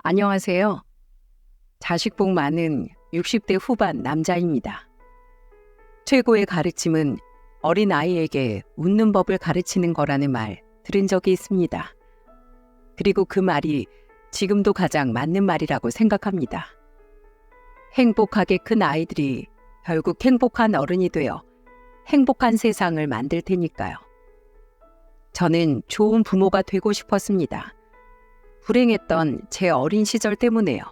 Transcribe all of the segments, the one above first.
안녕하세요. 자식복 많은 60대 후반 남자입니다. 최고의 가르침은 어린 아이에게 웃는 법을 가르치는 거라는 말 들은 적이 있습니다. 그리고 그 말이 지금도 가장 맞는 말이라고 생각합니다. 행복하게 큰 아이들이 결국 행복한 어른이 되어 행복한 세상을 만들 테니까요. 저는 좋은 부모가 되고 싶었습니다. 불행했던 제 어린 시절 때문에요.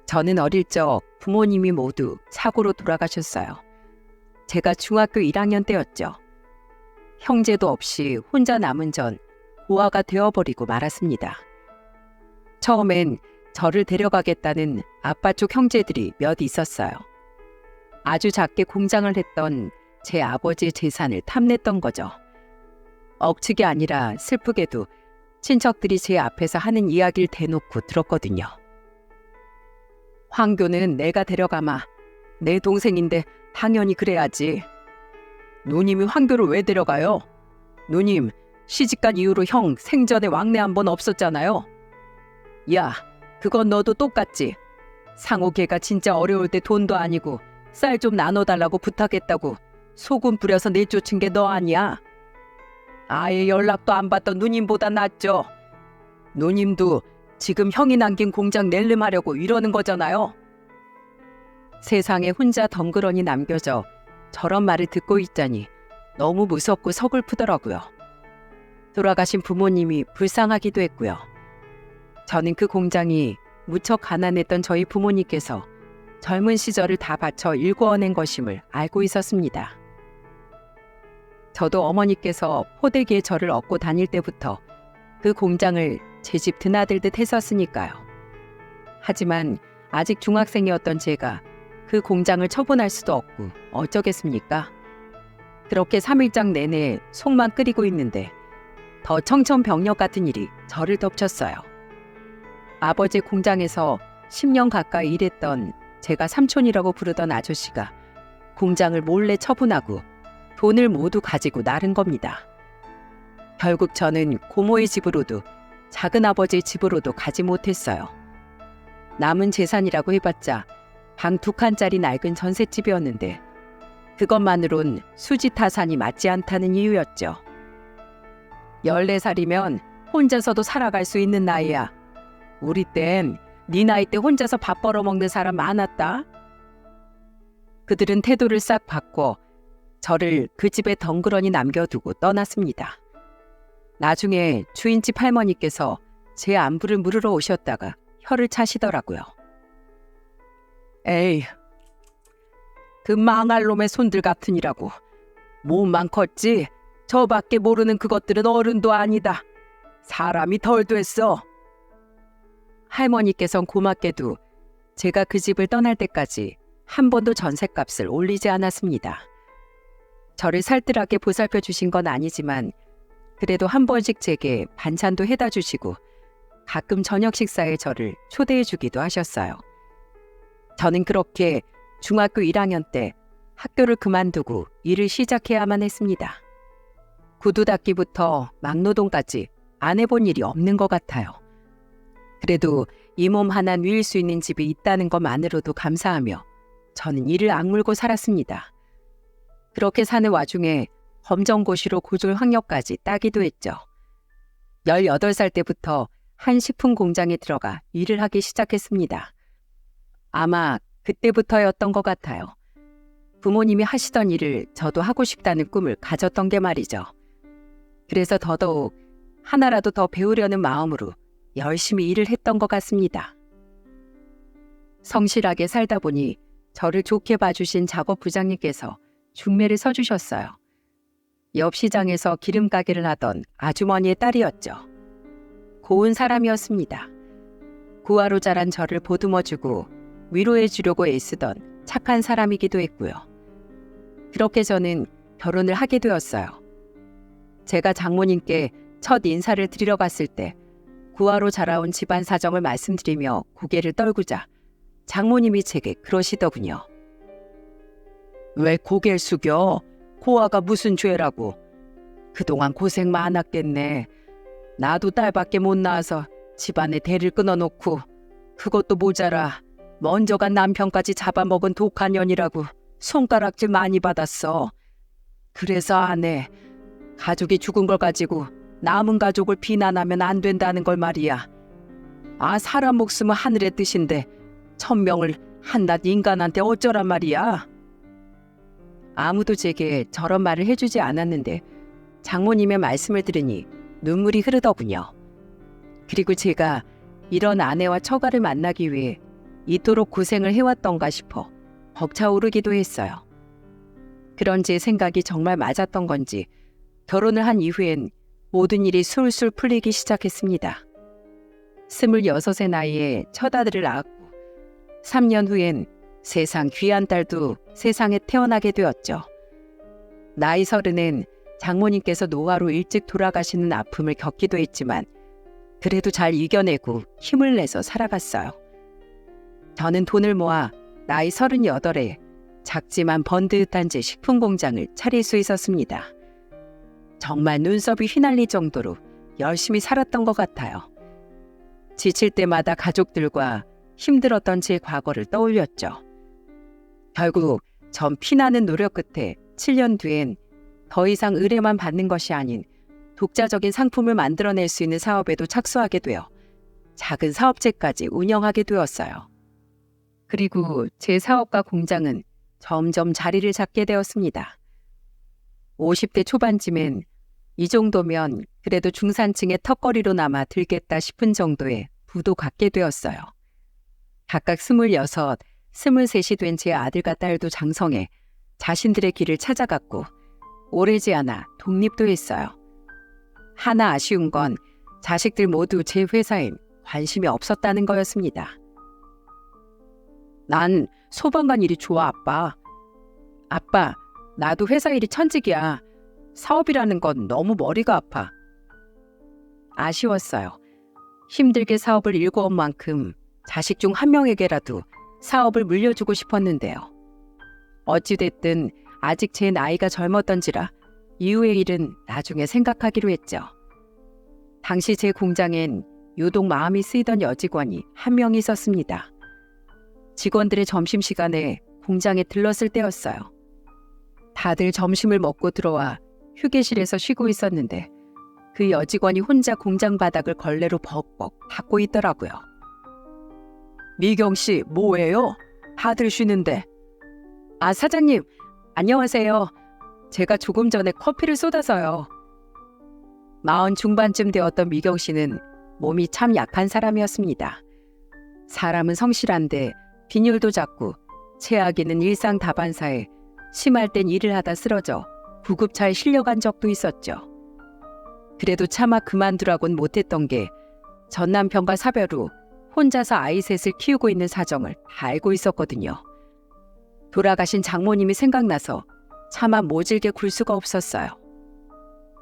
저는 어릴 적 부모님이 모두 사고로 돌아가셨어요. 제가 중학교 1학년 때였죠. 형제도 없이 혼자 남은 전 고아가 되어버리고 말았습니다. 처음엔 저를 데려가겠다는 아빠 쪽 형제들이 몇 있었어요. 아주 작게 공장을 했던 제 아버지의 재산을 탐냈던 거죠. 억측이 아니라 슬프게도 친척들이 제 앞에서 하는 이야기를 대놓고 들었거든요. 황교는 내가 데려가마. 내 동생인데 당연히 그래야지. 누님이 황교를 왜 데려가요? 누님, 시집간 이후로 형 생전에 왕래 한 번 없었잖아요. 야, 그건 너도 똑같지. 상호 걔가 진짜 어려울 때 돈도 아니고 쌀 좀 나눠달라고 부탁했다고 소금 뿌려서 내쫓은 게 너 아니야? 아예 연락도 안 받던 누님보다 낫죠. 누님도 지금 형이 남긴 공장 낼름하려고 이러는 거잖아요. 세상에 혼자 덩그러니 남겨져 저런 말을 듣고 있자니 너무 무섭고 서글프더라고요. 돌아가신 부모님이 불쌍하기도 했고요. 저는 그 공장이 무척 가난했던 저희 부모님께서 젊은 시절을 다 바쳐 일궈낸 것임을 알고 있었습니다. 저도 어머니께서 포대기에 저를 업고 다닐 때부터 그 공장을 제 집 드나들듯 했었으니까요. 하지만 아직 중학생이었던 제가 그 공장을 처분할 수도 없고 어쩌겠습니까? 그렇게 3일장 내내 속만 끓이고 있는데 더 청천벽력 같은 일이 저를 덮쳤어요. 아버지 공장에서 10년 가까이 일했던 제가 삼촌이라고 부르던 아저씨가 공장을 몰래 처분하고 돈을 모두 가지고 나른 겁니다. 결국 저는 고모의 집으로도 작은아버지의 집으로도 가지 못했어요. 남은 재산이라고 해봤자 방 2칸짜리 낡은 전셋집이었는데 그것만으론 수지타산이 맞지 않다는 이유였죠. 14살이면 혼자서도 살아갈 수 있는 나이야. 우리 땐 네 나이 때 혼자서 밥 벌어먹는 사람 많았다. 그들은 태도를 싹 바꿔 저를 그 집에 덩그러니 남겨두고 떠났습니다. 나중에 주인집 할머니께서 제 안부를 물으러 오셨다가 혀를 차시더라고요. 에이, 그 망할 놈의 손들 같으니라고. 몸만 컸지 저밖에 모르는 그것들은 어른도 아니다. 사람이 덜 됐어. 할머니께선 고맙게도 제가 그 집을 떠날 때까지 한 번도 전셋값을 올리지 않았습니다. 저를 살뜰하게 보살펴 주신 건 아니지만 그래도 한 번씩 제게 반찬도 해다 주시고 가끔 저녁 식사에 저를 초대해 주기도 하셨어요. 저는 그렇게 중학교 1학년 때 학교를 그만두고 일을 시작해야만 했습니다. 구두 닦기부터 막노동까지 안 해본 일이 없는 것 같아요. 그래도 이 몸 하나 누일 수 있는 집이 있다는 것만으로도 감사하며 저는 이를 악물고 살았습니다. 그렇게 사는 와중에 검정고시로 고졸 학력까지 따기도 했죠. 18살 때부터 한 식품 공장에 들어가 일을 하기 시작했습니다. 아마 그때부터였던 것 같아요. 부모님이 하시던 일을 저도 하고 싶다는 꿈을 가졌던 게 말이죠. 그래서 더더욱 하나라도 더 배우려는 마음으로 열심히 일을 했던 것 같습니다. 성실하게 살다 보니 저를 좋게 봐주신 작업 부장님께서 중매를 서주셨어요. 옆 시장에서 기름 가게를 하던 아주머니의 딸이었죠. 고운 사람이었습니다. 구화로 자란 저를 보듬어주고 위로해 주려고 애쓰던 착한 사람이기도 했고요. 그렇게 저는 결혼을 하게 되었어요. 제가 장모님께 첫 인사를 드리러 갔을 때 구화로 자라온 집안 사정을 말씀드리며 고개를 떨구자 장모님이 제게 그러시더군요. 왜 고개를 숙여? 고아가 무슨 죄라고. 그동안 고생 많았겠네. 나도 딸밖에 못 낳아서 집안에 대를 끊어놓고 그것도 모자라 먼저 간 남편까지 잡아먹은 독한 년이라고 손가락질 많이 받았어. 그래서 아내, 가족이 죽은 걸 가지고 남은 가족을 비난하면 안 된다는 걸 말이야. 사람 목숨은 하늘의 뜻인데 천명을 한낱 인간한테 어쩌란 말이야. 아무도 제게 저런 말을 해주지 않았는데 장모님의 말씀을 들으니 눈물이 흐르더군요. 그리고 제가 이런 아내와 처가를 만나기 위해 이토록 고생을 해왔던가 싶어 벅차오르기도 했어요. 그런 제 생각이 정말 맞았던 건지 결혼을 한 이후엔 모든 일이 술술 풀리기 시작했습니다. 26의 나이에 첫 아들을 낳았고 3년 후엔 세상 귀한 딸도 세상에 태어나게 되었죠. 나이 30엔 장모님께서 노화로 일찍 돌아가시는 아픔을 겪기도 했지만 그래도 잘 이겨내고 힘을 내서 살아갔어요. 저는 돈을 모아 나이 38에 작지만 번듯한 제 식품 공장을 차릴 수 있었습니다. 정말 눈썹이 휘날릴 정도로 열심히 살았던 것 같아요. 지칠 때마다 가족들과 힘들었던 제 과거를 떠올렸죠. 결국 전 피나는 노력 끝에 7년 뒤엔 더 이상 의뢰만 받는 것이 아닌 독자적인 상품을 만들어낼 수 있는 사업에도 착수하게 되어 작은 사업체까지 운영하게 되었어요. 그리고 제 사업과 공장은 점점 자리를 잡게 되었습니다. 50대 초반쯤엔 이 정도면 그래도 중산층의 턱걸이로 남아 들겠다 싶은 정도의 부도 갖게 되었어요. 각각 26, 23이 된 제 아들과 딸도 장성해 자신들의 길을 찾아갔고 오래지 않아 독립도 했어요. 하나 아쉬운 건 자식들 모두 제 회사엔 관심이 없었다는 거였습니다. 난 소방관 일이 좋아, 아빠. 아빠, 나도 회사 일이 천직이야. 사업이라는 건 너무 머리가 아파. 아쉬웠어요. 힘들게 사업을 일궈온 만큼 자식 중 한 명에게라도 사업을 물려주고 싶었는데요. 어찌됐든 아직 제 나이가 젊었던지라 이후의 일은 나중에 생각하기로 했죠. 당시 제 공장엔 유독 마음이 쓰이던 여직원이 한 명 있었습니다. 직원들의 점심시간에 공장에 들렀을 때였어요. 다들 점심을 먹고 들어와 휴게실에서 쉬고 있었는데 그 여직원이 혼자 공장 바닥을 걸레로 벅벅 닦고 있더라고요. 미경 씨, 뭐예요? 다들 쉬는데. 사장님, 안녕하세요. 제가 조금 전에 커피를 쏟아서요. 40 중반쯤 되었던 미경 씨는 몸이 참 약한 사람이었습니다. 사람은 성실한데 빈혈도 잦고 최악에는 일상 다반사에 심할 땐 일을 하다 쓰러져 구급차에 실려간 적도 있었죠. 그래도 차마 그만두라곤 못했던 게 전 남편과 사별 후 혼자서 아이 셋을 키우고 있는 사정을 다 알고 있었거든요. 돌아가신 장모님이 생각나서 차마 모질게 굴 수가 없었어요.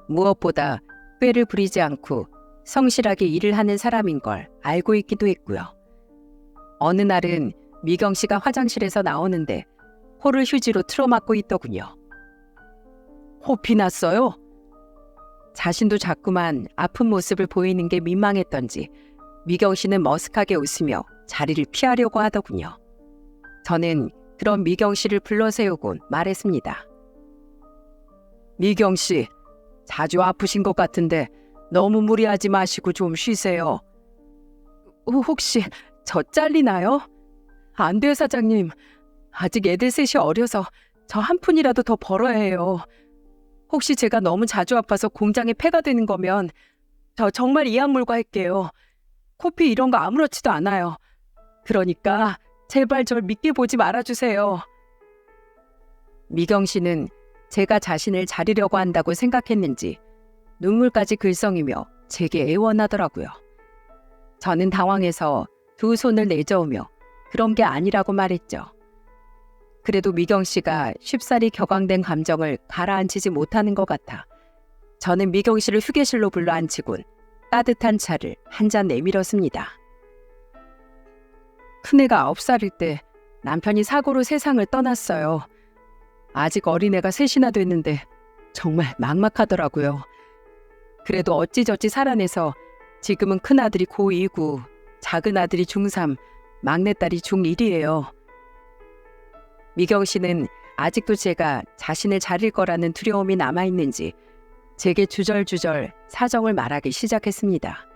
무엇보다 꾀를 부리지 않고 성실하게 일을 하는 사람인 걸 알고 있기도 했고요. 어느 날은 미경 씨가 화장실에서 나오는데 코를 휴지로 틀어막고 있더군요. 호피 났어요? 자신도 자꾸만 아픈 모습을 보이는 게 민망했던지 미경 씨는 머쓱하게 웃으며 자리를 피하려고 하더군요. 저는 그런 미경 씨를 불러세우곤 말했습니다. 미경 씨, 자주 아프신 것 같은데 너무 무리하지 마시고 좀 쉬세요. 혹시 저 잘리나요? 안 돼요, 사장님. 아직 애들 셋이 어려서 저 한 푼이라도 더 벌어야 해요. 혹시 제가 너무 자주 아파서 공장에 폐가 되는 거면 저 정말 이악물고 할게요. 코피 이런 거 아무렇지도 않아요. 그러니까 제발 절 믿게 보지 말아주세요. 미경 씨는 제가 자신을 자르려고 한다고 생각했는지 눈물까지 글썽이며 제게 애원하더라고요. 저는 당황해서 두 손을 내저으며 그런 게 아니라고 말했죠. 그래도 미경 씨가 쉽사리 격앙된 감정을 가라앉히지 못하는 것 같아 저는 미경 씨를 휴게실로 불러 앉히곤 따뜻한 차를 한 잔 내밀었습니다. 큰애가 9살일 때 남편이 사고로 세상을 떠났어요. 아직 어린애가 셋이나 됐는데 정말 막막하더라고요. 그래도 어찌저찌 살아내서 지금은 큰아들이 고2고 작은 아들이 중3, 막내딸이 중1이에요. 미경 씨는 아직도 제가 자신을 자릴 거라는 두려움이 남아있는지 제게 주절주절 사정을 말하기 시작했습니다.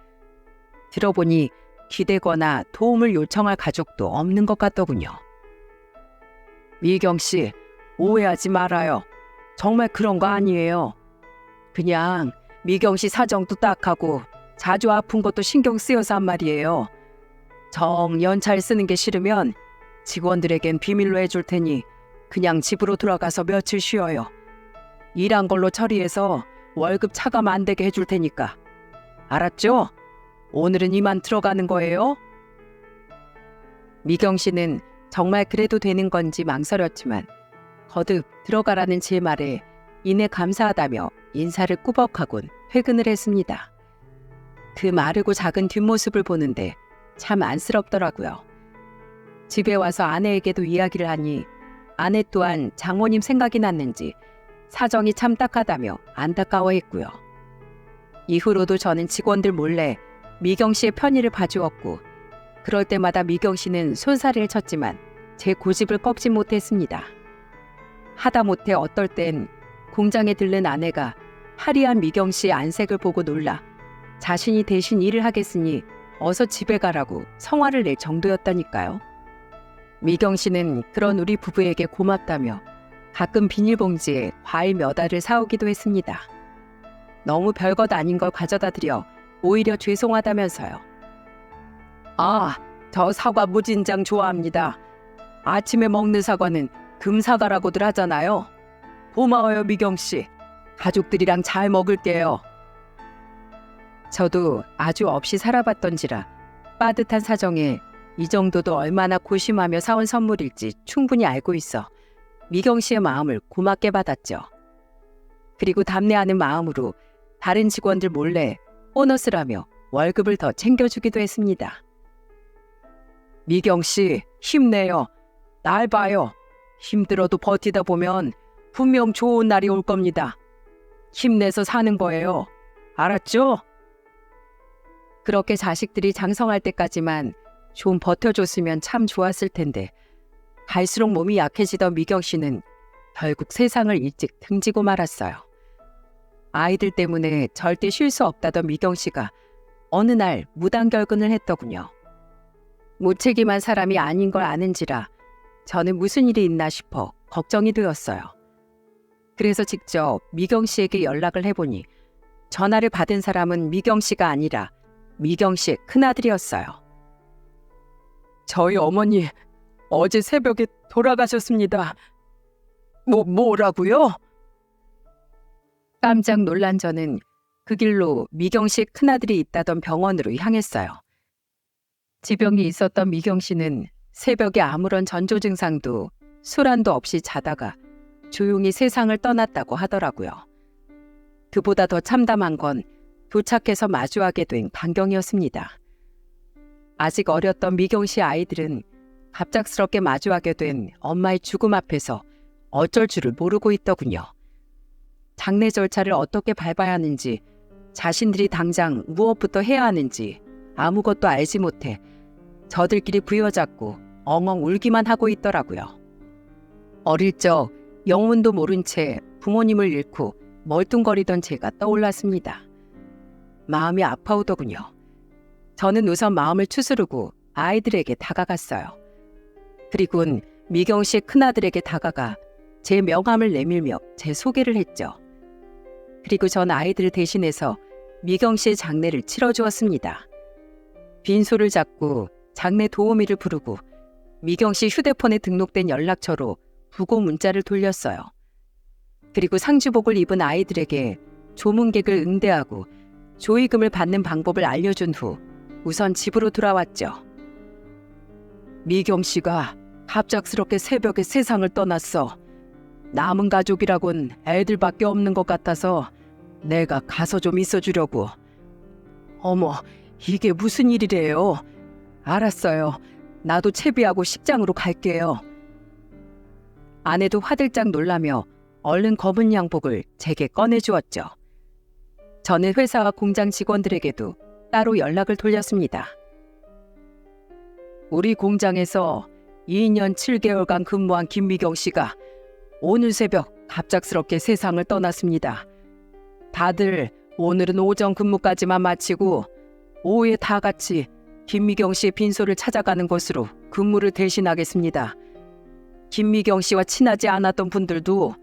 들어보니 기대거나 도움을 요청할 가족도 없는 것 같더군요. 미경 씨, 오해하지 말아요. 정말 그런 거 아니에요. 그냥 미경 씨 사정도 딱하고 자주 아픈 것도 신경 쓰여서 한 말이에요. 정 연차를 쓰는 게 싫으면 직원들에겐 비밀로 해줄 테니 그냥 집으로 돌아가서 며칠 쉬어요. 일한 걸로 처리해서 월급 차감 안 되게 해줄 테니까. 알았죠? 오늘은 이만 들어가는 거예요? 미경 씨는 정말 그래도 되는 건지 망설였지만 거듭 들어가라는 제 말에 이내 감사하다며 인사를 꾸벅하곤 퇴근을 했습니다. 그 마르고 작은 뒷모습을 보는데 참 안쓰럽더라고요. 집에 와서 아내에게도 이야기를 하니 아내 또한 장모님 생각이 났는지 사정이 참 딱하다며 안타까워했고요. 이후로도 저는 직원들 몰래 미경 씨의 편의를 봐주었고 그럴 때마다 미경 씨는 손사래를 쳤지만 제 고집을 꺾지 못했습니다. 하다못해 어떨 땐 공장에 들른 아내가 화려한 미경 씨의 안색을 보고 놀라 자신이 대신 일을 하겠으니 어서 집에 가라고 성화를 낼 정도였다니까요. 미경 씨는 그런 우리 부부에게 고맙다며 가끔 비닐봉지에 과일 몇 알을 사오기도 했습니다. 너무 별것 아닌 걸 가져다 드려 오히려 죄송하다면서요. 아, 저 사과 무진장 좋아합니다. 아침에 먹는 사과는 금사과라고들 하잖아요. 고마워요, 미경 씨. 가족들이랑 잘 먹을게요. 저도 아주 없이 살아봤던지라 빠듯한 사정에 이 정도도 얼마나 고심하며 사온 선물일지 충분히 알고 있어 미경 씨의 마음을 고맙게 받았죠. 그리고 답례하는 마음으로 다른 직원들 몰래 보너스를 하며 월급을 더 챙겨주기도 했습니다. 미경 씨, 힘내요. 날 봐요. 힘들어도 버티다 보면 분명 좋은 날이 올 겁니다. 힘내서 사는 거예요. 알았죠? 그렇게 자식들이 장성할 때까지만 좀 버텨줬으면 참 좋았을 텐데 갈수록 몸이 약해지던 미경 씨는 결국 세상을 일찍 등지고 말았어요. 아이들 때문에 절대 쉴 수 없다던 미경 씨가 어느 날 무단결근을 했더군요. 무책임한 사람이 아닌 걸 아는지라 저는 무슨 일이 있나 싶어 걱정이 되었어요. 그래서 직접 미경 씨에게 연락을 해보니 전화를 받은 사람은 미경 씨가 아니라 미경 씨의 큰아들이었어요. 저희 어머니 어제 새벽에 돌아가셨습니다. 뭐라고요? 깜짝 놀란 저는 그 길로 미경 씨의 큰아들이 있다던 병원으로 향했어요. 지병이 있었던 미경 씨는 새벽에 아무런 전조 증상도 술안도 없이 자다가 조용히 세상을 떠났다고 하더라고요. 그보다 더 참담한 건 도착해서 마주하게 된 광경이었습니다. 아직 어렸던 미경 씨 아이들은 갑작스럽게 마주하게 된 엄마의 죽음 앞에서 어쩔 줄을 모르고 있더군요. 장례 절차를 어떻게 밟아야 하는지, 자신들이 당장 무엇부터 해야 하는지 아무것도 알지 못해 저들끼리 부여잡고 엉엉 울기만 하고 있더라고요. 어릴 적 영문도 모른 채 부모님을 잃고 멀뚱거리던 제가 떠올랐습니다. 마음이 아파오더군요. 저는 우선 마음을 추스르고 아이들에게 다가갔어요. 그리고는 미경 씨의 큰아들에게 다가가 제 명함을 내밀며 제 소개를 했죠. 그리고 전 아이들을 대신해서 미경 씨의 장례를 치러주었습니다. 빈소를 잡고 장례 도우미를 부르고 미경 씨 휴대폰에 등록된 연락처로 부고 문자를 돌렸어요. 그리고 상주복을 입은 아이들에게 조문객을 응대하고 조의금을 받는 방법을 알려준 후 우선 집으로 돌아왔죠. 미경 씨가 갑작스럽게 새벽에 세상을 떠났어. 남은 가족이라곤 애들밖에 없는 것 같아서 내가 가서 좀 있어주려고. 어머, 이게 무슨 일이래요? 알았어요. 나도 채비하고 식장으로 갈게요. 아내도 화들짝 놀라며 얼른 검은 양복을 제게 꺼내주었죠. 저는 회사와 공장 직원들에게도 따로 연락을 돌렸습니다. 우리 공장에서 2년 7개월간 근무한 김미경 씨가 오늘 새벽 갑작스럽게 세상을 떠났습니다. 다들 오늘은 오전 근무까지만 마치고 오후에 다 같이 김미경 씨의 빈소를 찾아가는 것으로 근무를 대신하겠습니다. 김미경 씨와 친하지 않았던 분들도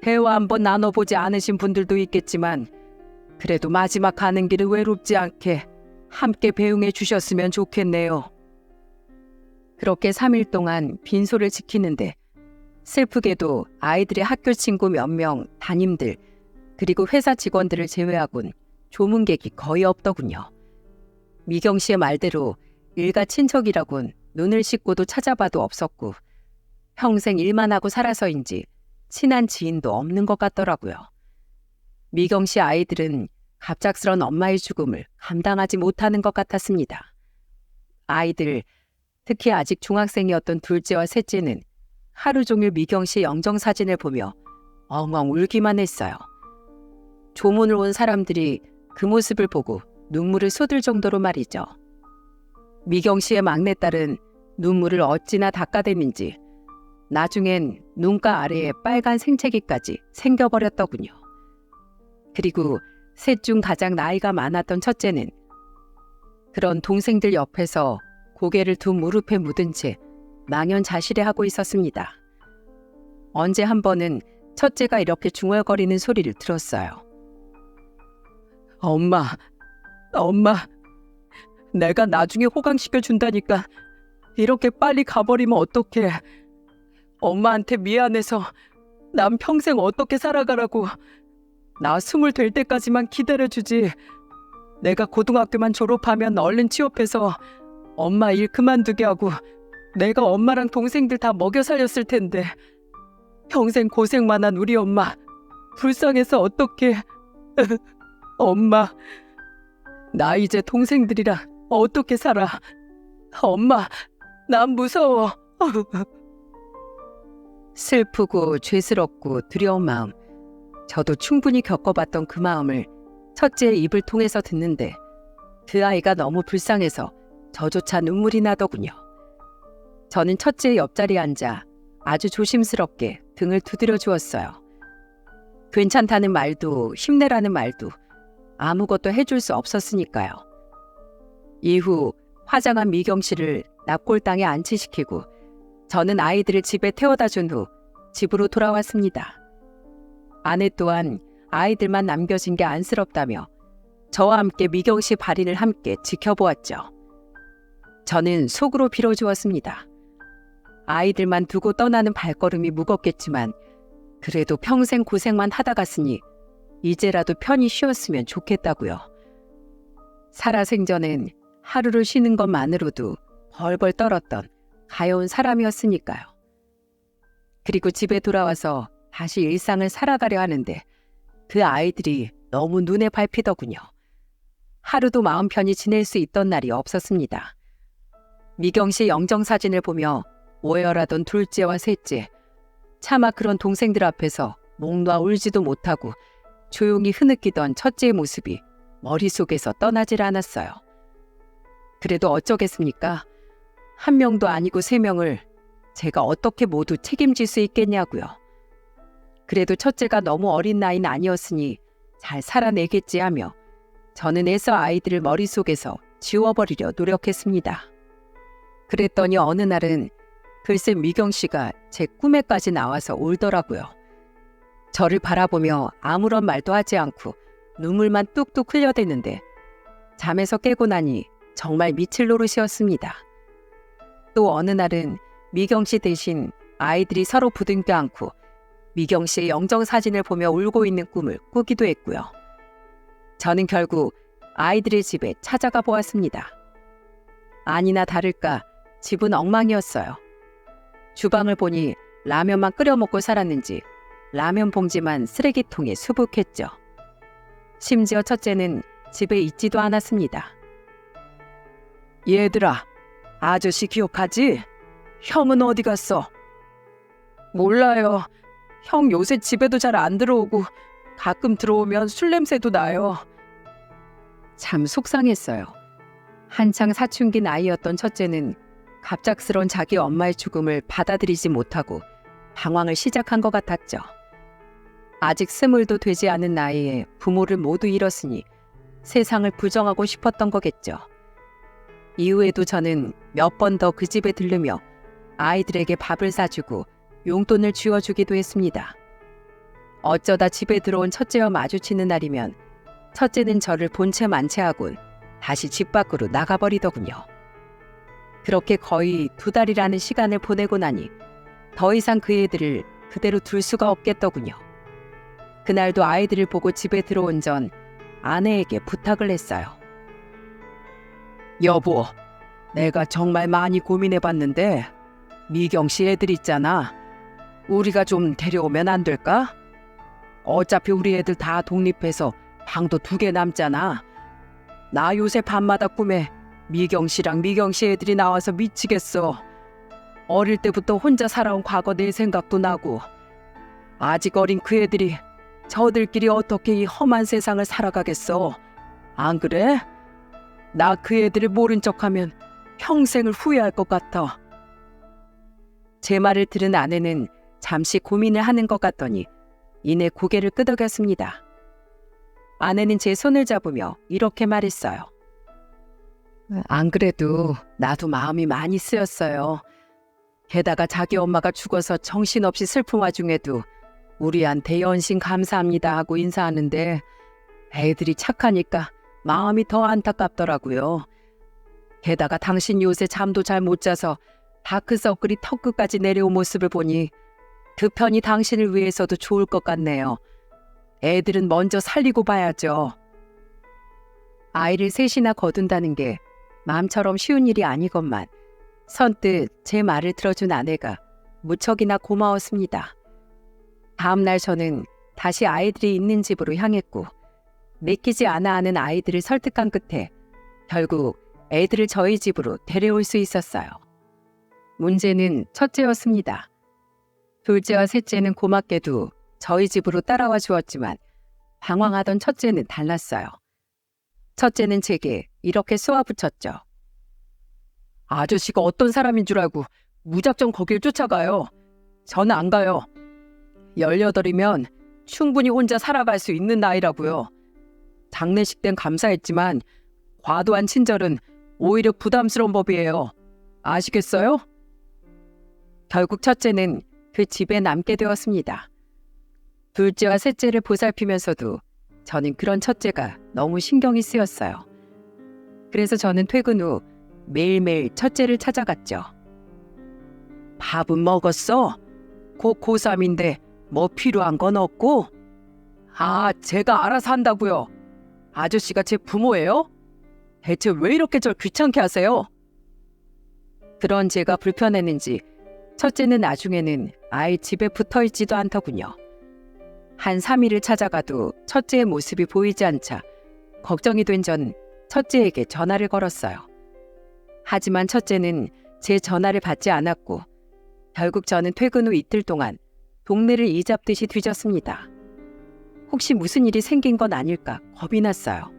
대화 한번 나눠보지 않으신 분들도 있겠지만 그래도 마지막 가는 길을 외롭지 않게 함께 배웅해 주셨으면 좋겠네요. 그렇게 3일 동안 빈소를 지키는데 슬프게도 아이들의 학교 친구 몇 명, 담임들, 그리고 회사 직원들을 제외하곤 조문객이 거의 없더군요. 미경 씨의 말대로 일가 친척이라곤 눈을 씻고도 찾아봐도 없었고 평생 일만 하고 살아서인지 친한 지인도 없는 것 같더라고요. 미경 씨 아이들은 갑작스런 엄마의 죽음을 감당하지 못하는 것 같았습니다. 아이들, 특히 아직 중학생이었던 둘째와 셋째는 하루 종일 미경 씨 영정사진을 보며 엉엉 울기만 했어요. 조문을 온 사람들이 그 모습을 보고 눈물을 쏟을 정도로 말이죠. 미경 씨의 막내딸은 눈물을 어찌나 닦아댔는지 나중엔 눈가 아래에 빨간 생채기까지 생겨버렸더군요. 그리고 셋 중 가장 나이가 많았던 첫째는 그런 동생들 옆에서 고개를 두 무릎에 묻은 채 망연자실해하고 있었습니다. 언제 한 번은 첫째가 이렇게 중얼거리는 소리를 들었어요. 엄마, 내가 나중에 호강시켜준다니까 이렇게 빨리 가버리면 어떡해. 엄마한테 미안해서 난 평생 어떻게 살아가라고. 나 20 될 때까지만 기다려주지. 내가 고등학교만 졸업하면 얼른 취업해서 엄마 일 그만두게 하고 내가 엄마랑 동생들 다 먹여 살렸을 텐데 평생 고생만 한 우리 엄마 불쌍해서 어떡해. 엄마, 나 이제 동생들이랑 어떻게 살아. 엄마, 난 무서워. 슬프고 죄스럽고 두려운 마음, 저도 충분히 겪어봤던 그 마음을 첫째의 입을 통해서 듣는데 그 아이가 너무 불쌍해서 저조차 눈물이 나더군요. 저는 첫째의 옆자리에 앉아 아주 조심스럽게 등을 두드려 주었어요. 괜찮다는 말도 힘내라는 말도 아무것도 해줄 수 없었으니까요. 이후 화장한 미경 씨를 납골당에 안치시키고 저는 아이들을 집에 태워다 준 후 집으로 돌아왔습니다. 아내 또한 아이들만 남겨진 게 안쓰럽다며 저와 함께 미경 씨 발인을 함께 지켜보았죠. 저는 속으로 빌어주었습니다. 아이들만 두고 떠나는 발걸음이 무겁겠지만 그래도 평생 고생만 하다 갔으니 이제라도 편히 쉬었으면 좋겠다고요. 살아생전엔 하루를 쉬는 것만으로도 벌벌 떨었던 가여운 사람이었으니까요. 그리고 집에 돌아와서 다시 일상을 살아가려 하는데 그 아이들이 너무 눈에 밟히더군요. 하루도 마음 편히 지낼 수 있던 날이 없었습니다. 미경 씨 영정사진을 보며 오열하던 둘째와 셋째, 차마 그런 동생들 앞에서 목 놓아 울지도 못하고 조용히 흐느끼던 첫째의 모습이 머릿속에서 떠나질 않았어요. 그래도 어쩌겠습니까? 한 명도 아니고 3명을 제가 어떻게 모두 책임질 수 있겠냐고요. 그래도 첫째가 너무 어린 나이는 아니었으니 잘 살아내겠지 하며 저는 애써 아이들을 머릿속에서 지워버리려 노력했습니다. 그랬더니 어느 날은 글쎄 미경 씨가 제 꿈에까지 나와서 울더라고요. 저를 바라보며 아무런 말도 하지 않고 눈물만 뚝뚝 흘려대는데 잠에서 깨고 나니 정말 미칠 노릇이었습니다. 또 어느 날은 미경 씨 대신 아이들이 서로 부둥켜 안고 미경 씨의 영정사진을 보며 울고 있는 꿈을 꾸기도 했고요. 저는 결국 아이들의 집에 찾아가 보았습니다. 아니나 다를까 집은 엉망이었어요. 주방을 보니 라면만 끓여 먹고 살았는지 라면 봉지만 쓰레기통에 수북했죠. 심지어 첫째는 집에 있지도 않았습니다. 얘들아, 아저씨 기억하지? 형은 어디 갔어? 몰라요. 형 요새 집에도 잘 안 들어오고 가끔 들어오면 술 냄새도 나요. 참 속상했어요. 한창 사춘기 나이였던 첫째는 갑작스런 자기 엄마의 죽음을 받아들이지 못하고 방황을 시작한 것 같았죠. 아직 20도 되지 않은 나이에 부모를 모두 잃었으니 세상을 부정하고 싶었던 거겠죠. 이후에도 저는 몇 번 더 그 집에 들르며 아이들에게 밥을 사주고 용돈을 쥐어주기도 했습니다. 어쩌다 집에 들어온 첫째와 마주치는 날이면 첫째는 저를 본체 만체하곤 다시 집 밖으로 나가버리더군요. 그렇게 거의 2달이라는 시간을 보내고 나니 더 이상 그 애들을 그대로 둘 수가 없겠더군요. 그날도 아이들을 보고 집에 들어온 전 아내에게 부탁을 했어요. 여보, 내가 정말 많이 고민해봤는데 미경 씨 애들 있잖아. 우리가 좀 데려오면 안 될까? 어차피 우리 애들 다 독립해서 방도 2개 남잖아. 나 요새 밤마다 꿈에 미경 씨랑 미경 씨 애들이 나와서 미치겠어. 어릴 때부터 혼자 살아온 과거 내 생각도 나고 아직 어린 그 애들이 저들끼리 어떻게 이 험한 세상을 살아가겠어. 안 그래? 나 그 애들을 모른 척하면 평생을 후회할 것 같아. 제 말을 들은 아내는 잠시 고민을 하는 것 같더니 이내 고개를 끄덕였습니다. 아내는 제 손을 잡으며 이렇게 말했어요. 안 그래도 나도 마음이 많이 쓰였어요. 게다가 자기 엄마가 죽어서 정신없이 슬픈 와중에도 우리한테 연신 감사합니다 하고 인사하는데 애들이 착하니까 마음이 더 안타깝더라고요. 게다가 당신 요새 잠도 잘 못 자서 다크서클이 턱끝까지 내려온 모습을 보니 그 편이 당신을 위해서도 좋을 것 같네요. 애들은 먼저 살리고 봐야죠. 아이를 셋이나 거둔다는 게 마음처럼 쉬운 일이 아니건만 선뜻 제 말을 들어준 아내가 무척이나 고마웠습니다. 다음 날 저는 다시 아이들이 있는 집으로 향했고 믿기지 않아 하는 아이들을 설득한 끝에 결국 애들을 저희 집으로 데려올 수 있었어요. 문제는 첫째였습니다. 둘째와 셋째는 고맙게도 저희 집으로 따라와 주었지만 방황하던 첫째는 달랐어요. 첫째는 제게 이렇게 쏘아붙였죠. 아저씨가 어떤 사람인 줄 알고 무작정 거길 쫓아가요. 저는 안 가요. 18이면 충분히 혼자 살아갈 수 있는 나이라고요. 장례식 땐 감사했지만 과도한 친절은 오히려 부담스러운 법이에요. 아시겠어요? 결국 첫째는 그 집에 남게 되었습니다. 둘째와 셋째를 보살피면서도 저는 그런 첫째가 너무 신경이 쓰였어요. 그래서 저는 퇴근 후 매일매일 첫째를 찾아갔죠. 밥은 먹었어? 곧 고3인데 뭐 필요한 건 없고? 아, 제가 알아서 한다고요. 아저씨가 제 부모예요? 대체 왜 이렇게 절 귀찮게 하세요? 그런 제가 불편했는지 첫째는 나중에는 아예 집에 붙어있지도 않더군요. 한 3일을 찾아가도 첫째의 모습이 보이지 않자 걱정이 된 전 첫째에게 전화를 걸었어요. 하지만 첫째는 제 전화를 받지 않았고 결국 저는 퇴근 후 이틀 동안 동네를 이잡듯이 뒤졌습니다. 혹시 무슨 일이 생긴 건 아닐까 겁이 났어요.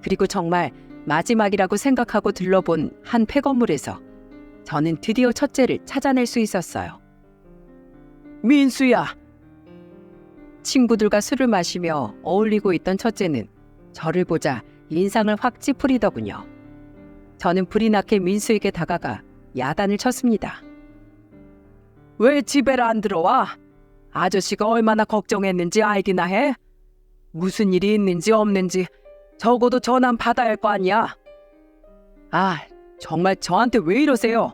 그리고 정말 마지막이라고 생각하고 들러본 한 폐건물에서 저는 드디어 첫째를 찾아낼 수 있었어요. 민수야! 친구들과 술을 마시며 어울리고 있던 첫째는 저를 보자 인상을 확 찌푸리더군요. 저는 불이 나게 민수에게 다가가 야단을 쳤습니다. 왜 집에를 안 들어와? 아저씨가 얼마나 걱정했는지 알기나 해? 무슨 일이 있는지 없는지 적어도 전화 받아야 할 거 아니야? 아, 정말 저한테 왜 이러세요?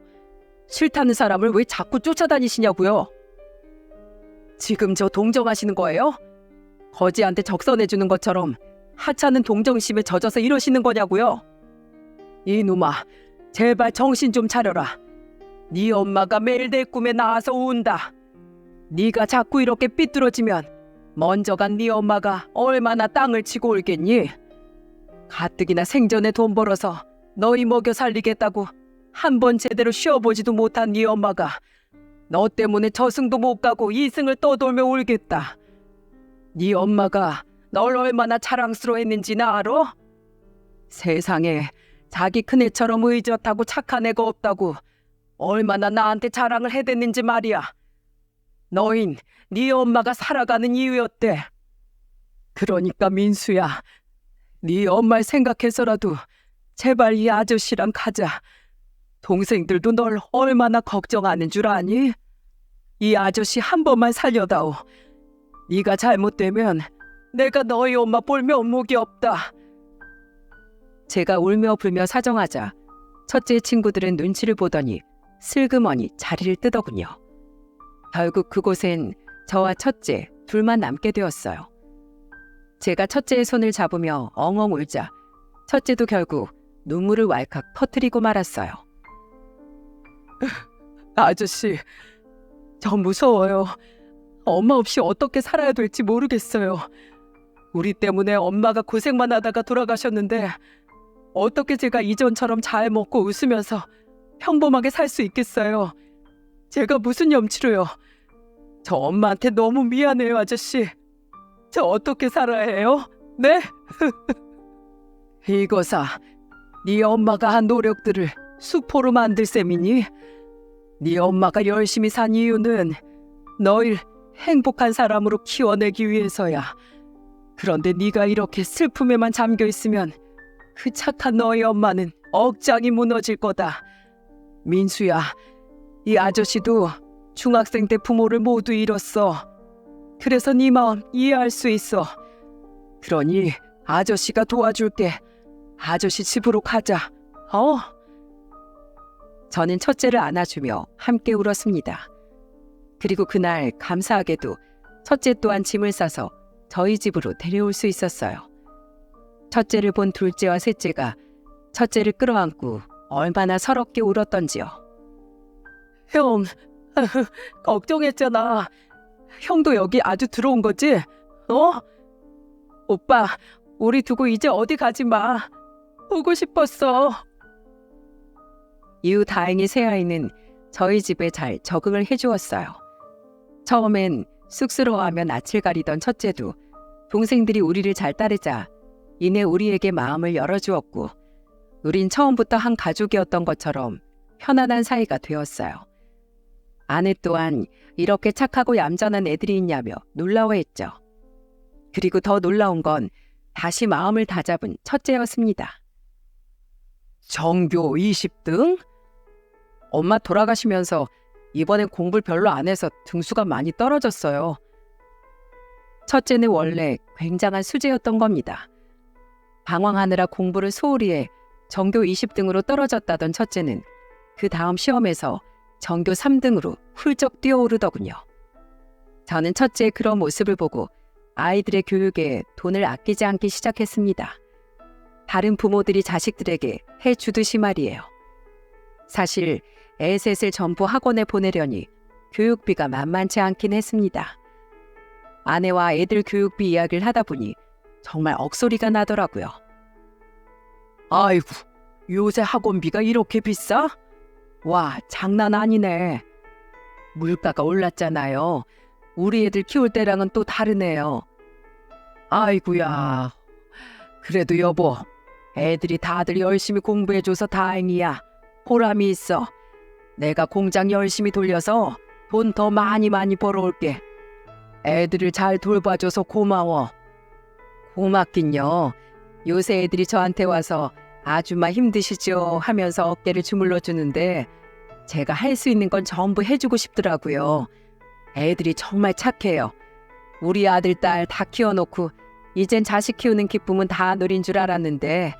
싫다는 사람을 왜 자꾸 쫓아다니시냐고요? 지금 저 동정하시는 거예요? 거지한테 적선해주는 것처럼 하찮은 동정심에 젖어서 이러시는 거냐고요? 이놈아, 제발 정신 좀 차려라. 네 엄마가 매일 내 꿈에 나와서 운다. 네가 자꾸 이렇게 삐뚤어지면 먼저 간 네 엄마가 얼마나 땅을 치고 올겠니? 가뜩이나 생전에 돈 벌어서 너희 먹여 살리겠다고 한 번 제대로 쉬어보지도 못한 네 엄마가 너 때문에 저승도 못 가고 이승을 떠돌며 울겠다. 네 엄마가 널 얼마나 자랑스러워했는지 나 알아? 세상에 자기 큰애처럼 의젓하고 착한 애가 없다고 얼마나 나한테 자랑을 해댔는지 말이야. 너흰 네 엄마가 살아가는 이유였대. 그러니까 민수야, 네 엄마를 생각해서라도 제발 이 아저씨랑 가자. 동생들도 널 얼마나 걱정하는 줄 아니? 이 아저씨 한 번만 살려다오. 네가 잘못되면 내가 너희 엄마 볼 면목이 없다. 제가 울며 불며 사정하자 첫째 친구들은 눈치를 보더니 슬그머니 자리를 뜨더군요. 결국 그곳엔 저와 첫째 둘만 남게 되었어요. 제가 첫째의 손을 잡으며 엉엉 울자 첫째도 결국 눈물을 왈칵 터뜨리고 말았어요. 아저씨, 저 무서워요. 엄마 없이 어떻게 살아야 될지 모르겠어요. 우리 때문에 엄마가 고생만 하다가 돌아가셨는데 어떻게 제가 이전처럼 잘 먹고 웃으면서 평범하게 살 수 있겠어요. 제가 무슨 염치로요. 저 엄마한테 너무 미안해요, 아저씨. 저 어떻게 살아야 해요? 네? 이거사, 네 엄마가 한 노력들을 수포로 만들 셈이니? 네 엄마가 열심히 산 이유는 너를 행복한 사람으로 키워내기 위해서야. 그런데 네가 이렇게 슬픔에만 잠겨 있으면 그 착한 너희 엄마는 억장이 무너질 거다. 민수야, 이 아저씨도 중학생 때 부모를 모두 잃었어. 그래서 네 마음 이해할 수 있어. 그러니 아저씨가 도와줄게. 아저씨 집으로 가자. 저는 첫째를 안아주며 함께 울었습니다. 그리고 그날 감사하게도 첫째 또한 짐을 싸서 저희 집으로 데려올 수 있었어요. 첫째를 본 둘째와 셋째가 첫째를 끌어안고 얼마나 서럽게 울었던지요. 형, 걱정했잖아. 형도 여기 아주 들어온 거지? 오빠, 우리 두고 이제 어디 가지 마. 보고 싶었어. 이후 다행히 새아이는 저희 집에 잘 적응을 해주었어요. 처음엔 쑥스러워하며 낯을 가리던 첫째도 동생들이 우리를 잘 따르자 이내 우리에게 마음을 열어주었고 우린 처음부터 한 가족이었던 것처럼 편안한 사이가 되었어요. 아내 또한 이렇게 착하고 얌전한 애들이 있냐며 놀라워했죠. 그리고 더 놀라운 건 다시 마음을 다잡은 첫째였습니다. 전교 20등? 엄마 돌아가시면서 이번엔 공부를 별로 안 해서 등수가 많이 떨어졌어요. 첫째는 원래 굉장한 수재였던 겁니다. 방황하느라 공부를 소홀히 해 전교 20등으로 떨어졌다던 첫째는 그 다음 시험에서 전교 3등으로 훌쩍 뛰어오르더군요. 저는 첫째의 그런 모습을 보고 아이들의 교육에 돈을 아끼지 않기 시작했습니다. 다른 부모들이 자식들에게 해주듯이 말이에요. 사실 애 셋을 전부 학원에 보내려니 교육비가 만만치 않긴 했습니다. 아내와 애들 교육비 이야기를 하다 보니 정말 억소리가 나더라고요. 아이고, 요새 학원비가 이렇게 비싸? 와, 장난 아니네. 물가가 올랐잖아요. 우리 애들 키울 때랑은 또 다르네요. 아이고야. 그래도 여보, 애들이 다들 열심히 공부해줘서 다행이야. 보람이 있어. 내가 공장 열심히 돌려서 돈 더 많이 벌어올게. 애들을 잘 돌봐줘서 고마워. 고맙긴요. 요새 애들이 저한테 와서 아줌마 힘드시죠 하면서 어깨를 주물러 주는데 제가 할 수 있는 건 전부 해주고 싶더라고요. 애들이 정말 착해요. 우리 아들, 딸 다 키워놓고 이젠 자식 키우는 기쁨은 다 누린 줄 알았는데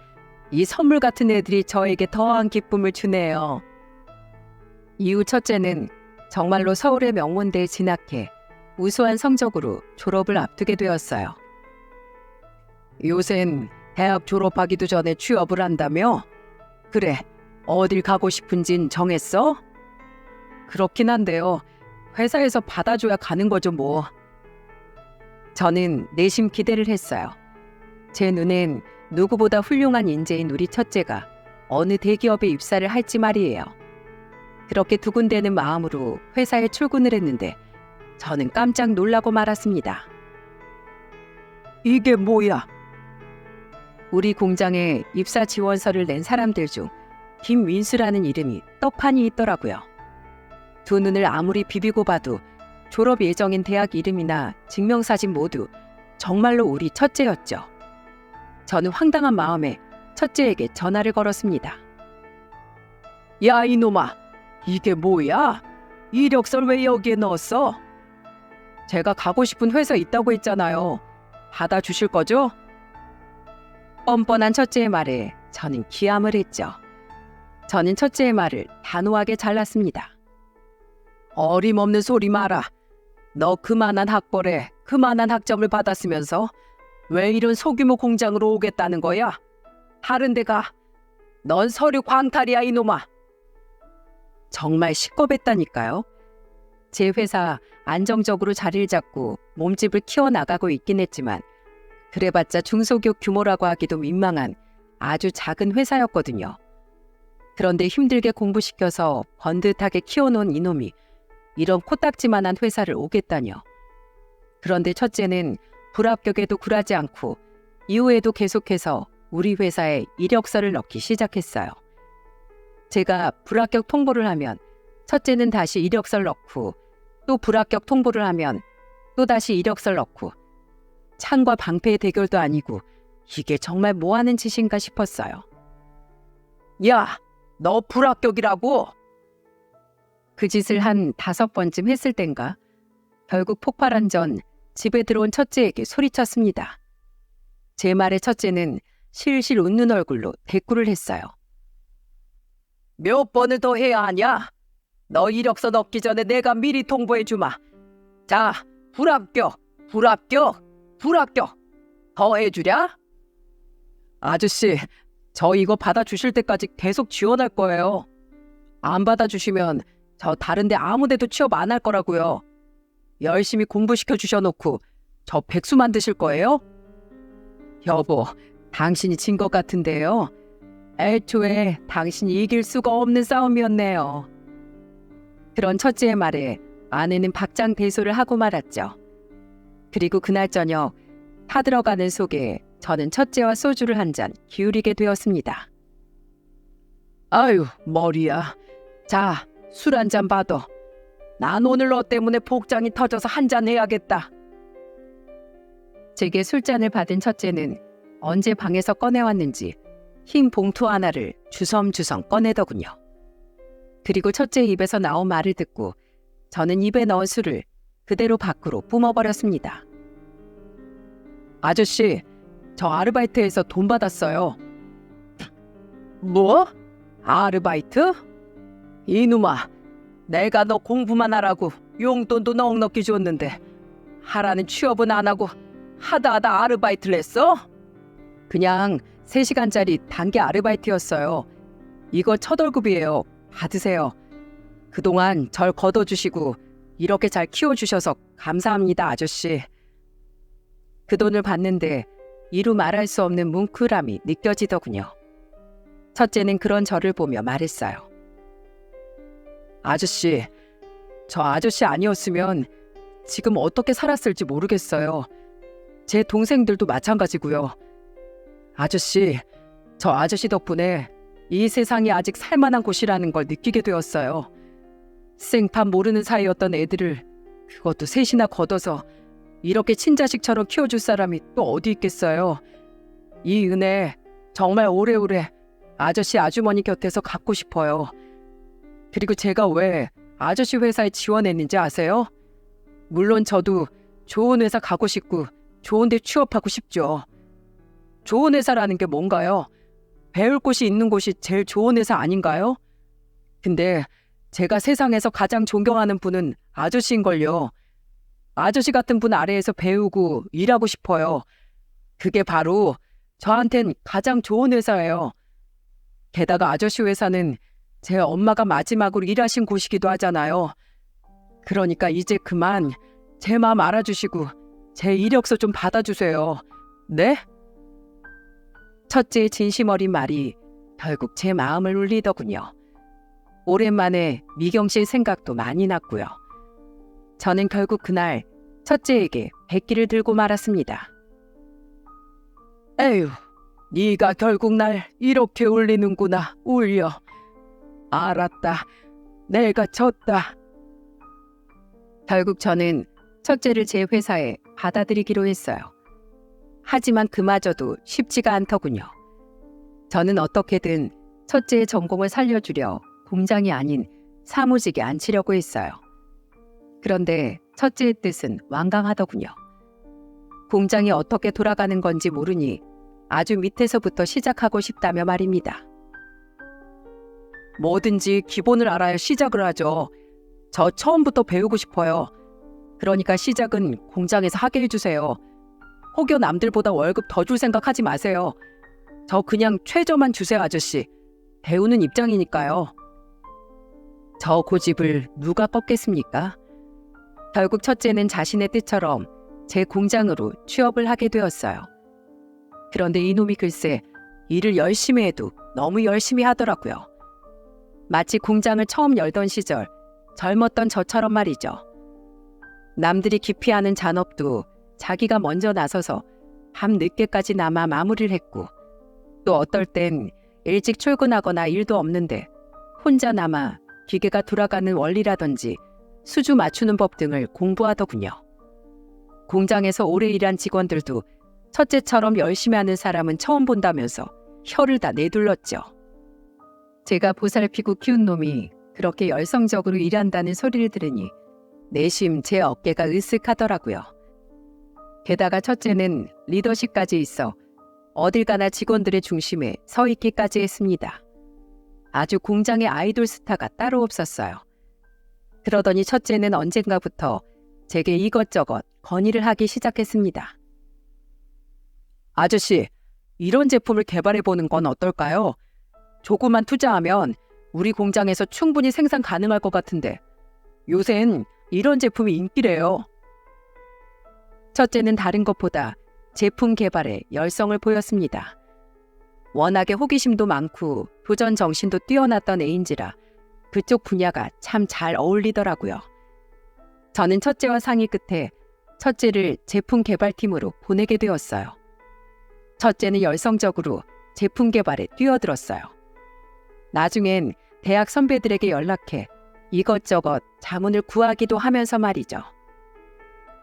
이 선물 같은 애들이 저에게 더한 기쁨을 주네요. 이후 첫째는 정말로 서울의 명문대에 진학해 우수한 성적으로 졸업을 앞두게 되었어요. 요샌 대학 졸업하기도 전에 취업을 한다며? 그래, 어딜 가고 싶은진 정했어? 그렇긴 한데요. 회사에서 받아줘야 가는 거죠 뭐. 저는 내심 기대를 했어요. 제 눈엔 누구보다 훌륭한 인재인 우리 첫째가 어느 대기업에 입사를 할지 말이에요. 그렇게 두근대는 마음으로 회사에 출근을 했는데 저는 깜짝 놀라고 말았습니다. 이게 뭐야? 우리 공장에 입사 지원서를 낸 사람들 중 김민수라는 이름이 떡하니 있더라고요. 두 눈을 아무리 비비고 봐도 졸업 예정인 대학 이름이나 증명사진 모두 정말로 우리 첫째였죠. 저는 황당한 마음에 첫째에게 전화를 걸었습니다. 야, 이놈아, 이게 뭐야? 이력서를 왜 여기에 넣었어? 제가 가고 싶은 회사 있다고 했잖아요. 받아주실 거죠? 뻔뻔한 첫째의 말에 저는 기함을 했죠. 저는 첫째의 말을 단호하게 잘랐습니다. 어림없는 소리 마라. 너 그만한 학벌에 그만한 학점을 받았으면서 왜 이런 소규모 공장으로 오겠다는 거야? 다른 데 가. 넌 서류 광탈이야, 이놈아. 정말 시겁했다니까요. 제 회사 안정적으로 자리를 잡고 몸집을 키워나가고 있긴 했지만 그래봤자 중소기업 규모라고 하기도 민망한 아주 작은 회사였거든요. 그런데 힘들게 공부시켜서 번듯하게 키워놓은 이놈이 이런 코딱지만한 회사를 오겠다뇨. 그런데 첫째는 불합격에도 굴하지 않고 이후에도 계속해서 우리 회사에 이력서를 넣기 시작했어요. 제가 불합격 통보를 하면 첫째는 다시 이력서를 넣고 또 불합격 통보를 하면 또 다시 이력서를 넣고 창과 방패의 대결도 아니고 이게 정말 뭐하는 짓인가 싶었어요. 야, 너 불합격이라고? 그 짓을 한 5번쯤 했을 땐가 결국 폭발한 전 집에 들어온 첫째에게 소리쳤습니다. 제 말에 첫째는 실실 웃는 얼굴로 대꾸를 했어요. 몇 번을 더 해야 하냐? 너 이력서 넣기 전에 내가 미리 통보해 주마. 자, 불합격, 불합격, 불합격. 더 해주랴? 아저씨, 저 이거 받아주실 때까지 계속 지원할 거예요. 안 받아주시면 저 다른데 아무데도 취업 안 할 거라고요. 열심히 공부시켜 주셔놓고 저 백수 만드실 거예요? 여보, 당신이 진 것 같은데요. 애초에 당신이 이길 수가 없는 싸움이었네요. 그런 첫째의 말에 아내는 박장대소를 하고 말았죠. 그리고 그날 저녁 타들어가는 속에 저는 첫째와 소주를 한 잔 기울이게 되었습니다. 아유, 머리야. 자, 술 한 잔 받아. 난 오늘 너 때문에 복장이 터져서 한 잔 해야겠다. 제게 술잔을 받은 첫째는 언제 방에서 꺼내왔는지 흰 봉투 하나를 주섬주섬 꺼내더군요. 그리고 첫째 입에서 나온 말을 듣고 저는 입에 넣은 술을 그대로 밖으로 뿜어버렸습니다. 아저씨, 저 아르바이트에서 돈 받았어요. 뭐? 아르바이트? 이놈아, 내가 너 공부만 하라고 용돈도 넉넉히 줬는데 하라는 취업은 안 하고 하다 아르바이트를 했어? 그냥 3시간짜리 단기 아르바이트였어요. 이거 첫 월급이에요. 받으세요. 그동안 절 걷어주시고 이렇게 잘 키워주셔서 감사합니다, 아저씨. 그 돈을 받는데 이루 말할 수 없는 뭉클함이 느껴지더군요. 첫째는 그런 저를 보며 말했어요. 아저씨, 저 아저씨 아니었으면 지금 어떻게 살았을지 모르겠어요. 제 동생들도 마찬가지고요. 아저씨, 저 아저씨 덕분에 이 세상이 아직 살만한 곳이라는 걸 느끼게 되었어요. 생판 모르는 사이였던 애들을 그것도 셋이나 걷어서 이렇게 친자식처럼 키워줄 사람이 또 어디 있겠어요. 이 은혜 정말 오래오래 아저씨 아주머니 곁에서 갖고 싶어요. 그리고 제가 왜 아저씨 회사에 지원했는지 아세요? 물론 저도 좋은 회사 가고 싶고 좋은 데 취업하고 싶죠. 좋은 회사라는 게 뭔가요? 배울 곳이 있는 곳이 제일 좋은 회사 아닌가요? 근데 제가 세상에서 가장 존경하는 분은 아저씨인걸요. 아저씨 같은 분 아래에서 배우고 일하고 싶어요. 그게 바로 저한텐 가장 좋은 회사예요. 게다가 아저씨 회사는 제 엄마가 마지막으로 일하신 곳이기도 하잖아요. 그러니까 이제 그만 제 마음 알아주시고 제 이력서 좀 받아주세요. 네? 첫째의 진심 어린 말이 결국 제 마음을 울리더군요. 오랜만에 미경 씨의 생각도 많이 났고요. 저는 결국 그날 첫째에게 백기를 들고 말았습니다. 에휴, 네가 결국 날 이렇게 울리는구나. 울려. 알았다. 내가 졌다. 결국 저는 첫째를 제 회사에 받아들이기로 했어요. 하지만 그마저도 쉽지가 않더군요. 저는 어떻게든 첫째의 전공을 살려주려 공장이 아닌 사무직에 앉히려고 했어요. 그런데 첫째의 뜻은 완강하더군요. 공장이 어떻게 돌아가는 건지 모르니 아주 밑에서부터 시작하고 싶다며 말입니다. 뭐든지 기본을 알아야 시작을 하죠. 저 처음부터 배우고 싶어요. 그러니까 시작은 공장에서 하게 해주세요. 혹여 남들보다 월급 더 줄 생각하지 마세요. 저 그냥 최저만 주세요, 아저씨. 배우는 입장이니까요. 저 고집을 누가 꺾겠습니까? 결국 첫째는 자신의 뜻처럼 제 공장으로 취업을 하게 되었어요. 그런데 이놈이 글쎄 일을 열심히 해도 너무 열심히 하더라고요. 마치 공장을 처음 열던 시절 젊었던 저처럼 말이죠. 남들이 기피하는 잔업도 자기가 먼저 나서서 밤 늦게까지 남아 마무리를 했고, 또 어떨 땐 일찍 출근하거나 일도 없는데 혼자 남아 기계가 돌아가는 원리라든지 수주 맞추는 법 등을 공부하더군요. 공장에서 오래 일한 직원들도 첫째처럼 열심히 하는 사람은 처음 본다면서 혀를 다 내둘렀죠. 제가 보살피고 키운 놈이 그렇게 열성적으로 일한다는 소리를 들으니 내심 제 어깨가 으쓱하더라고요. 게다가 첫째는 리더십까지 있어 어딜 가나 직원들의 중심에 서 있기까지 했습니다. 아주 공장의 아이돌 스타가 따로 없었어요. 그러더니 첫째는 언젠가부터 제게 이것저것 건의를 하기 시작했습니다. 아저씨, 이런 제품을 개발해보는 건 어떨까요? 조금만 투자하면 우리 공장에서 충분히 생산 가능할 것 같은데 요샌 이런 제품이 인기래요. 첫째는 다른 것보다 제품 개발에 열성을 보였습니다. 워낙에 호기심도 많고 도전 정신도 뛰어났던 애인지라 그쪽 분야가 참 잘 어울리더라고요. 저는 첫째와 상의 끝에 첫째를 제품 개발팀으로 보내게 되었어요. 첫째는 열성적으로 제품 개발에 뛰어들었어요. 나중엔 대학 선배들에게 연락해 이것저것 자문을 구하기도 하면서 말이죠.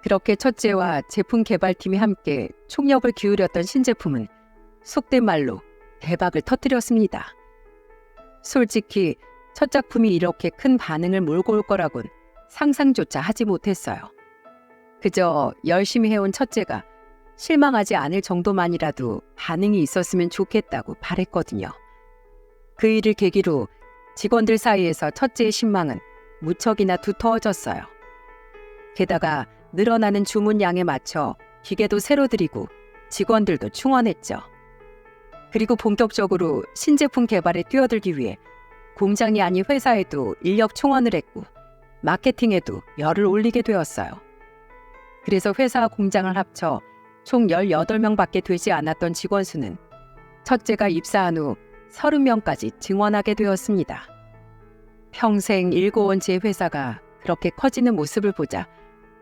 그렇게 첫째와 제품 개발팀이 함께 총력을 기울였던 신제품은 속된 말로 대박을 터뜨렸습니다. 솔직히 첫 작품이 이렇게 큰 반응을 몰고 올 거라곤 상상조차 하지 못했어요. 그저 열심히 해온 첫째가 실망하지 않을 정도만이라도 반응이 있었으면 좋겠다고 바랬거든요. 그 일을 계기로 직원들 사이에서 첫째의 신망은 무척이나 두터워졌어요. 게다가 늘어나는 주문량에 맞춰 기계도 새로 들이고 직원들도 충원했죠. 그리고 본격적으로 신제품 개발에 뛰어들기 위해 공장이 아닌 회사에도 인력 충원을 했고 마케팅에도 열을 올리게 되었어요. 그래서 회사와 공장을 합쳐 총 18명밖에 되지 않았던 직원 수는 첫째가 입사한 후 30명까지 증원하게 되었습니다. 평생 일궈온 제 회사가 그렇게 커지는 모습을 보자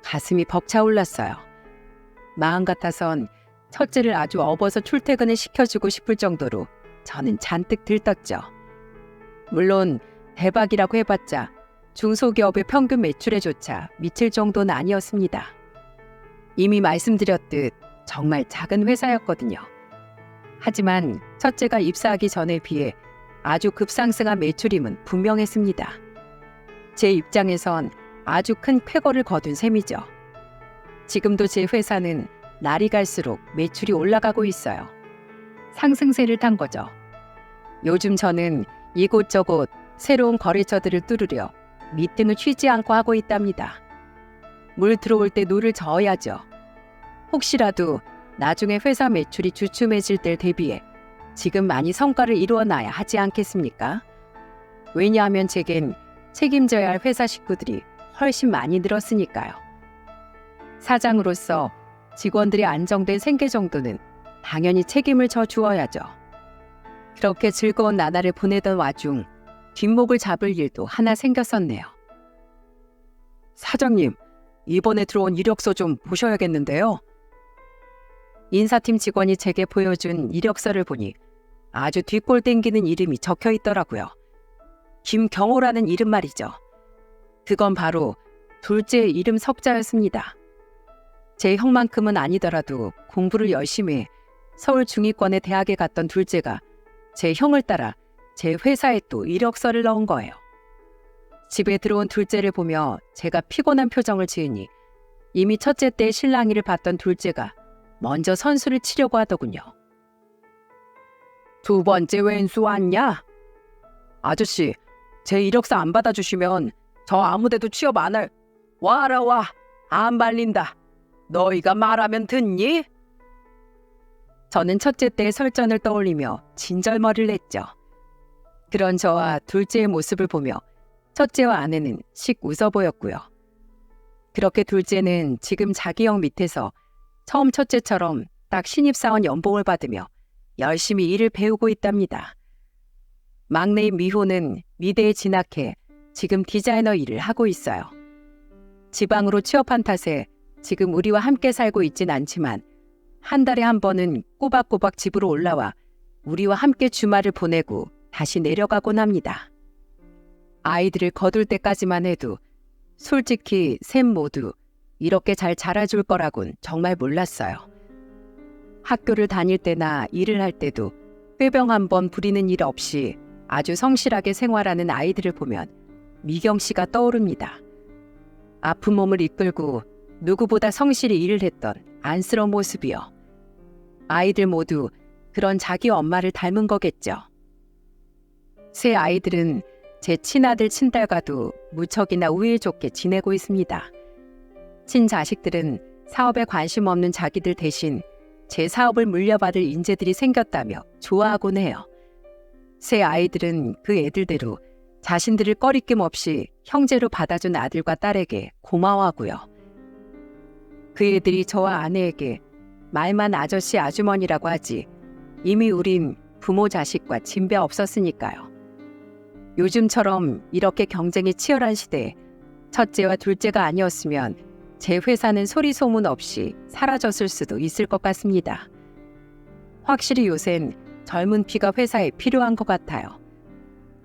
가슴이 벅차올랐어요. 마음 같아선 첫째를 아주 업어서 출퇴근을 시켜주고 싶을 정도로 저는 잔뜩 들떴죠. 물론 대박이라고 해봤자 중소기업의 평균 매출에조차 미칠 정도는 아니었습니다. 이미 말씀드렸듯 정말 작은 회사였거든요. 하지만 첫째가 입사하기 전에 비해 아주 급상승한 매출임은 분명했습니다. 제 입장에선 아주 큰 쾌거를 거둔 셈이죠. 지금도 제 회사는 날이 갈수록 매출이 올라가고 있어요. 상승세를 탄 거죠. 요즘 저는 이곳저곳 새로운 거래처들을 뚫으려 미팅을 쉬지 않고 하고 있답니다. 물 들어올 때 노를 저어야죠. 혹시라도 나중에 회사 매출이 주춤해질 때 대비해 지금 많이 성과를 이루어놔야 하지 않겠습니까? 왜냐하면 제겐 책임져야 할 회사 식구들이 훨씬 많이 늘었으니까요. 사장으로서 직원들의 안정된 생계 정도는 당연히 책임을 져 주어야죠. 그렇게 즐거운 나날을 보내던 와중 뒷목을 잡을 일도 하나 생겼었네요. 사장님, 이번에 들어온 이력서 좀 보셔야겠는데요. 인사팀 직원이 제게 보여준 이력서를 보니 아주 뒷골 땡기는 이름이 적혀 있더라고요. 김경호라는 이름 말이죠. 그건 바로 둘째 이름 석자였습니다. 제 형만큼은 아니더라도 공부를 열심히 해 서울 중위권의 대학에 갔던 둘째가 제 형을 따라 제 회사에 또 이력서를 넣은 거예요. 집에 들어온 둘째를 보며 제가 피곤한 표정을 지으니 이미 첫째 때 실랑이를 봤던 둘째가 먼저 선수를 치려고 하더군요. 두 번째 웬수 왔냐? 아저씨, 제 이력서 안 받아주시면 저 아무데도 취업 안 할. 와라 와, 안 발린다. 너희가 말하면 듣니? 저는 첫째 때의 설전을 떠올리며 진절머리를 냈죠. 그런 저와 둘째의 모습을 보며 첫째와 아내는 씩 웃어 보였고요. 그렇게 둘째는 지금 자기 형 밑에서 처음 첫째처럼 딱 신입사원 연봉을 받으며 열심히 일을 배우고 있답니다. 막내인 미호는 미대에 진학해 지금 디자이너 일을 하고 있어요. 지방으로 취업한 탓에 지금 우리와 함께 살고 있진 않지만 한 달에 한 번은 꼬박꼬박 집으로 올라와 우리와 함께 주말을 보내고 다시 내려가곤 합니다. 아이들을 거둘 때까지만 해도 솔직히 셋 모두 이렇게 잘 자라줄 거라곤 정말 몰랐어요. 학교를 다닐 때나 일을 할 때도 꾀병 한 번 부리는 일 없이 아주 성실하게 생활하는 아이들을 보면 미경 씨가 떠오릅니다. 아픈 몸을 이끌고 누구보다 성실히 일을 했던 안쓰러운 모습이요. 아이들 모두 그런 자기 엄마를 닮은 거겠죠. 세 아이들은 제 친아들 친딸과도 무척이나 우애 좋게 지내고 있습니다. 친자식들은 사업에 관심 없는 자기들 대신 제 사업을 물려받을 인재들이 생겼다며 좋아하곤 해요. 세 아이들은 그 애들대로 자신들을 꺼리낌 없이 형제로 받아준 아들과 딸에게 고마워하고요. 그 애들이 저와 아내에게 말만 아저씨 아주머니라고 하지 이미 우린 부모 자식과 진배 없었으니까요. 요즘처럼 이렇게 경쟁이 치열한 시대에 첫째와 둘째가 아니었으면 제 회사는 소리 소문 없이 사라졌을 수도 있을 것 같습니다. 확실히 요샌 젊은 피가 회사에 필요한 것 같아요.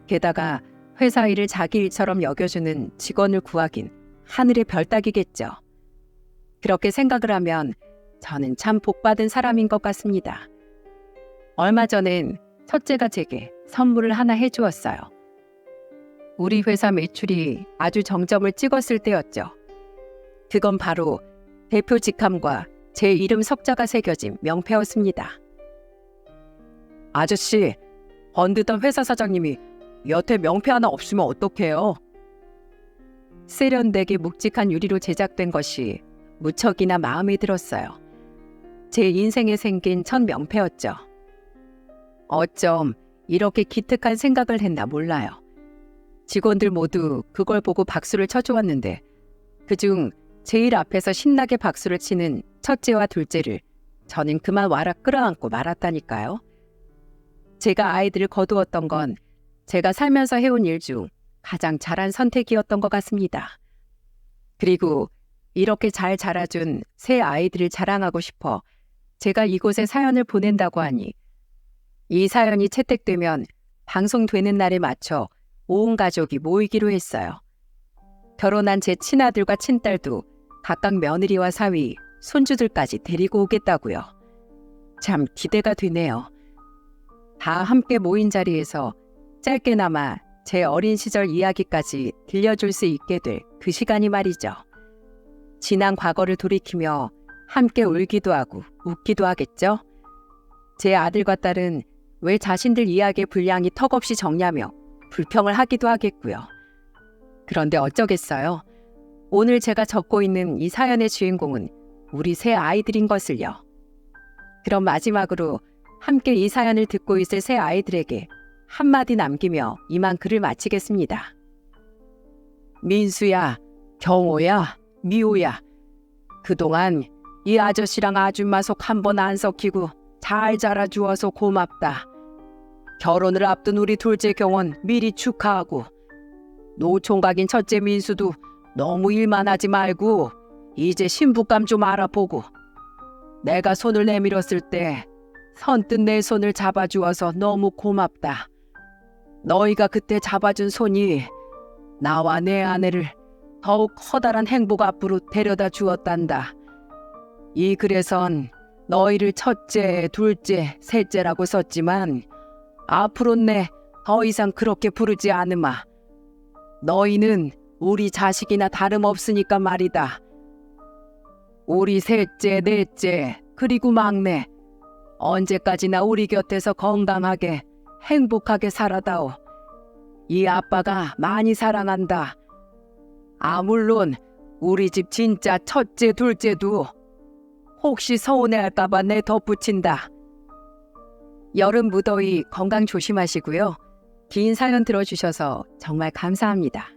게다가 회사 일을 자기 일처럼 여겨주는 직원을 구하긴 하늘의 별 따기겠죠. 그렇게 생각을 하면 저는 참 복받은 사람인 것 같습니다. 얼마 전엔 첫째가 제게 선물을 하나 해주었어요. 우리 회사 매출이 아주 정점을 찍었을 때였죠. 그건 바로 대표 직함과 제 이름 석자가 새겨진 명패였습니다. 아저씨, 번듯한 회사 사장님이 여태 명패 하나 없으면 어떡해요? 세련되게 묵직한 유리로 제작된 것이 무척이나 마음에 들었어요. 제 인생에 생긴 첫 명패였죠. 어쩜 이렇게 기특한 생각을 했나 몰라요. 직원들 모두 그걸 보고 박수를 쳐주었는데 그중 제일 앞에서 신나게 박수를 치는 첫째와 둘째를 저는 그만 와라 끌어안고 말았다니까요. 제가 아이들을 거두었던 건 제가 살면서 해온 일 중 가장 잘한 선택이었던 것 같습니다. 그리고 이렇게 잘 자라준 새 아이들을 자랑하고 싶어 제가 이곳에 사연을 보낸다고 하니 이 사연이 채택되면 방송되는 날에 맞춰 온 가족이 모이기로 했어요. 결혼한 제 친아들과 친딸도 각각 며느리와 사위, 손주들까지 데리고 오겠다고요. 참 기대가 되네요. 다 함께 모인 자리에서 짧게나마 제 어린 시절 이야기까지 들려줄 수 있게 될 그 시간이 말이죠. 지난 과거를 돌이키며 함께 울기도 하고 웃기도 하겠죠. 제 아들과 딸은 왜 자신들 이야기의 분량이 턱없이 적냐며 불평을 하기도 하겠고요. 그런데 어쩌겠어요. 오늘 제가 적고 있는 이 사연의 주인공은 우리 새 아이들인 것을요. 그럼 마지막으로 함께 이 사연을 듣고 있을 새 아이들에게 한마디 남기며 이만 글을 마치겠습니다. 민수야, 경호야, 미호야. 그동안 이 아저씨랑 아줌마 속 한 번 안 섞이고 잘 자라주어서 고맙다. 결혼을 앞둔 우리 둘째 경호는 미리 축하하고 노총각인 첫째 민수도 너무 일만 하지 말고 이제 신부감 좀 알아보고 내가 손을 내밀었을 때 선뜻 내 손을 잡아주어서 너무 고맙다. 너희가 그때 잡아준 손이 나와 내 아내를 더욱 커다란 행복 앞으로 데려다 주었단다. 이 글에선 너희를 첫째, 둘째, 셋째라고 썼지만 앞으로 내 더 이상 그렇게 부르지 않으마. 너희는 우리 자식이나 다름없으니까 말이다. 우리 셋째, 넷째, 그리고 막내, 언제까지나 우리 곁에서 건강하게 행복하게 살아다오. 이 아빠가 많이 사랑한다. 물론 우리 집 진짜 첫째, 둘째도 혹시 서운해할까봐 내 덧붙인다. 여름 무더위 건강 조심하시고요. 긴 사연 들어주셔서 정말 감사합니다.